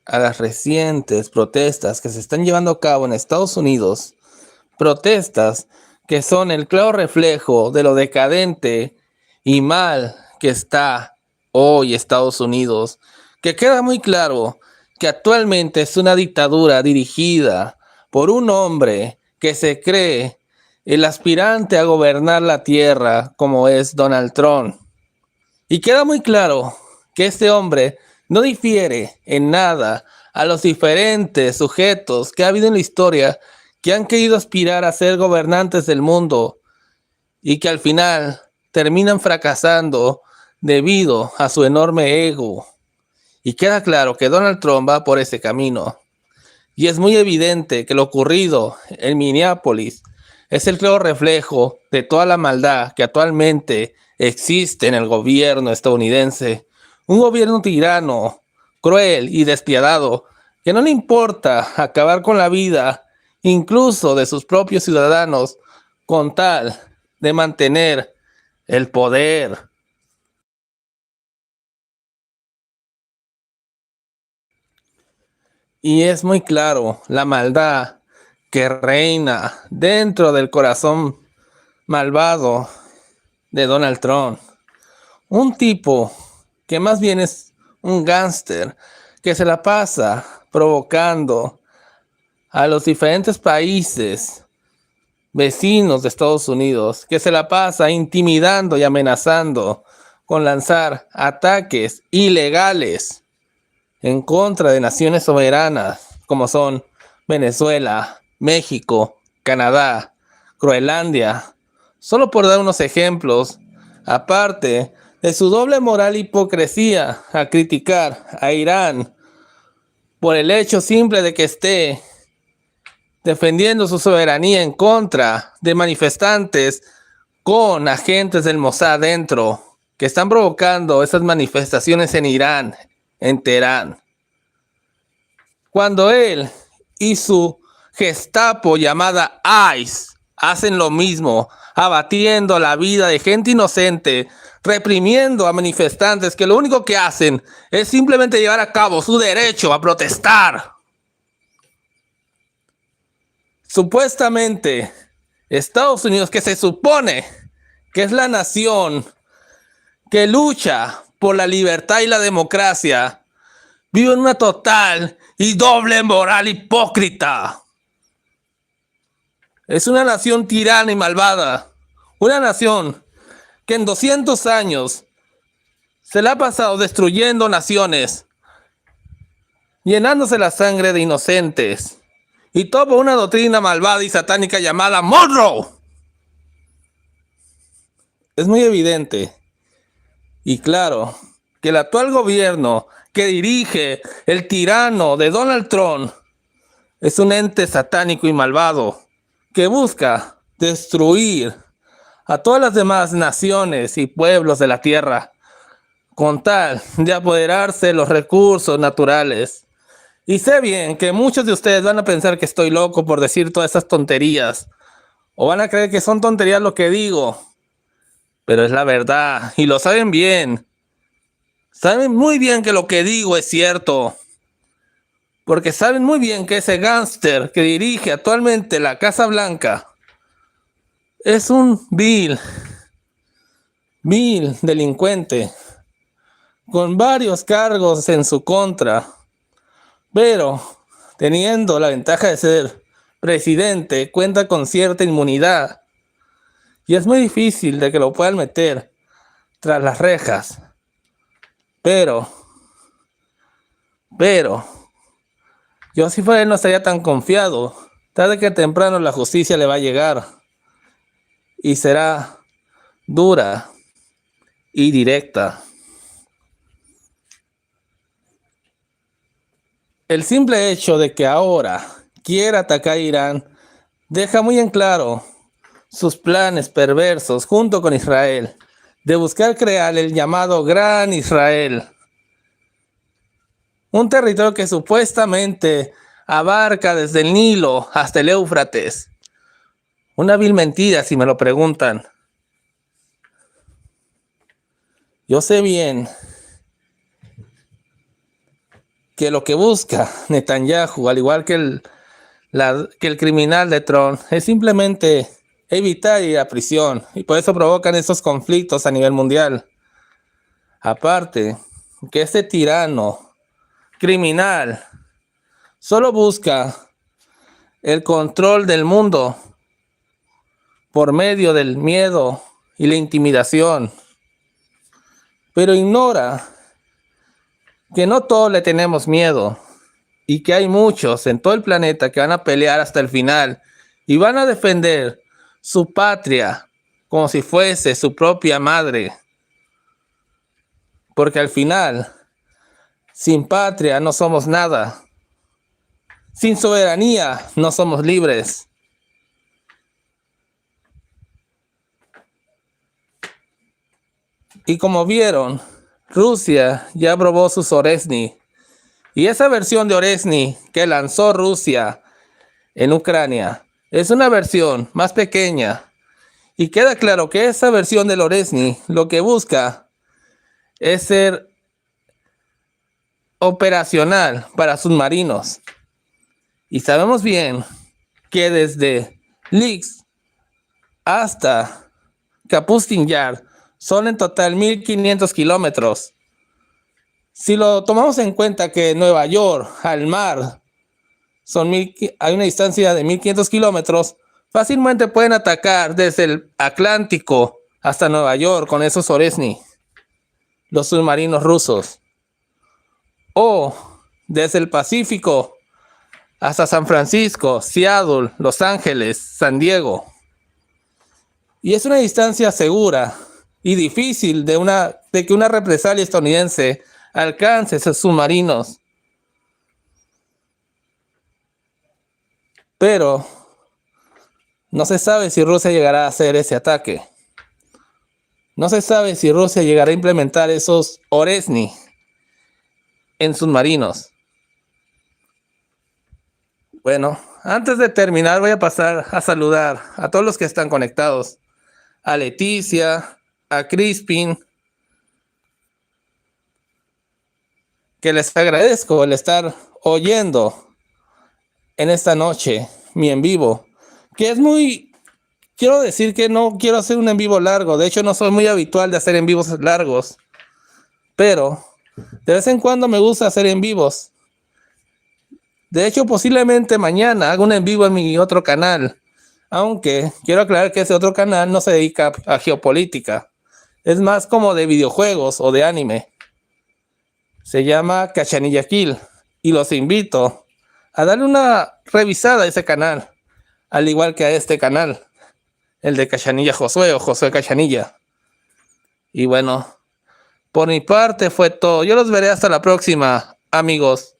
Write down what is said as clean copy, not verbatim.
a las recientes protestas que se están llevando a cabo en Estados Unidos, protestas que son el claro reflejo de lo decadente y mal que está hoy Estados Unidos, que queda muy claro que actualmente es una dictadura dirigida por un hombre que se cree el aspirante a gobernar la tierra, como es Donald Trump. Y queda muy claro que este hombre no difiere en nada a los diferentes sujetos que ha habido en la historia que han querido aspirar a ser gobernantes del mundo y que al final terminan fracasando debido a su enorme ego. Y queda claro que Donald Trump va por ese camino. Y es muy evidente que lo ocurrido en Minneapolis es el claro reflejo de toda la maldad que actualmente existe en el gobierno estadounidense. Un gobierno tirano, cruel y despiadado, que no le importa acabar con la vida, incluso de sus propios ciudadanos, con tal de mantener el poder. Y es muy claro la maldad que reina dentro del corazón malvado de Donald Trump. Un tipo que más bien es un gángster que se la pasa provocando a los diferentes países vecinos de Estados Unidos, que se la pasa intimidando y amenazando con lanzar ataques ilegales en contra de naciones soberanas como son Venezuela, México, Canadá, Groenlandia, solo por dar unos ejemplos, aparte de su doble moral e hipocresía a criticar a Irán por el hecho simple de que esté defendiendo su soberanía en contra de manifestantes con agentes del Mossad dentro, que están provocando esas manifestaciones en Irán, en Teherán. Cuando él y su Gestapo llamada ICE hacen lo mismo, abatiendo la vida de gente inocente, reprimiendo a manifestantes que lo único que hacen es simplemente llevar a cabo su derecho a protestar. Supuestamente, Estados Unidos, que se supone que es la nación que lucha por la libertad y la democracia, vive en una total y doble moral hipócrita. Es una nación tirana y malvada. Una nación que en 200 años se la ha pasado destruyendo naciones, llenándose la sangre de inocentes. Y todo por una doctrina malvada y satánica llamada Monroe. Es muy evidente y claro que el actual gobierno que dirige el tirano de Donald Trump es un ente satánico y malvado que busca destruir a todas las demás naciones y pueblos de la tierra con tal de apoderarse de los recursos naturales. Y sé bien que muchos de ustedes van a pensar que estoy loco por decir todas esas tonterías, o van a creer que son tonterías lo que digo, pero es la verdad y lo saben bien. Saben muy bien que lo que digo es cierto, porque saben muy bien que ese gángster que dirige actualmente la Casa Blanca es un vil delincuente con varios cargos en su contra, pero teniendo la ventaja de ser presidente, cuenta con cierta inmunidad y es muy difícil de que lo puedan meter tras las rejas. Pero, yo si fuera él no estaría tan confiado. Tarde que temprano la justicia le va a llegar y será dura y directa. El simple hecho de que ahora quiera atacar a Irán deja muy en claro sus planes perversos junto con Israel de buscar crear el llamado Gran Israel, un territorio que supuestamente abarca desde el Nilo hasta el Éufrates. Una vil mentira si me lo preguntan. Yo sé bien que lo que busca Netanyahu, al igual que el criminal de Trump, es simplemente evitar ir a prisión, y por eso provocan estos conflictos a nivel mundial. Aparte, que este tirano criminal solo busca el control del mundo por medio del miedo y la intimidación, pero ignora que no todos le tenemos miedo y que hay muchos en todo el planeta que van a pelear hasta el final y van a defender su patria como si fuese su propia madre. Porque al final, sin patria no somos nada. Sin soberanía no somos libres. Y como vieron, Rusia ya probó sus Oresny. Y esa versión de Oresny que lanzó Rusia en Ucrania es una versión más pequeña. Y queda claro que esa versión del Oresny lo que busca es ser operacional para submarinos. Y sabemos bien que desde Lix hasta Kapustin Yar son en total 1500 kilómetros. Si lo tomamos en cuenta que Nueva York al mar hay una distancia de 1500 kilómetros, fácilmente pueden atacar desde el Atlántico hasta Nueva York con esos Oresny, los submarinos rusos. O desde el Pacífico hasta San Francisco, Seattle, Los Ángeles, San Diego. Y es una distancia segura y difícil de que una represalia estadounidense alcance esos submarinos. Pero no se sabe si Rusia llegará a hacer ese ataque. No se sabe si Rusia llegará a implementar esos Oresny en submarinos. Bueno, antes de terminar voy a pasar a saludar a todos los que están conectados. A Leticia, a Crispin, que les agradezco el estar oyendo en esta noche mi en vivo, que es quiero decir que no quiero hacer un en vivo largo, de hecho no soy muy habitual de hacer en vivos largos, pero de vez en cuando me gusta hacer en vivos. De hecho, posiblemente mañana haga un en vivo en mi otro canal, aunque quiero aclarar que ese otro canal no se dedica a geopolítica, es más como de videojuegos o de anime. Se llama Cachanilla Kill y los invito a darle una revisada a ese canal, al igual que a este canal, el de Cachanilla Josué o Josué Cachanilla. Y bueno, por mi parte fue todo. Yo los veré hasta la próxima, amigos.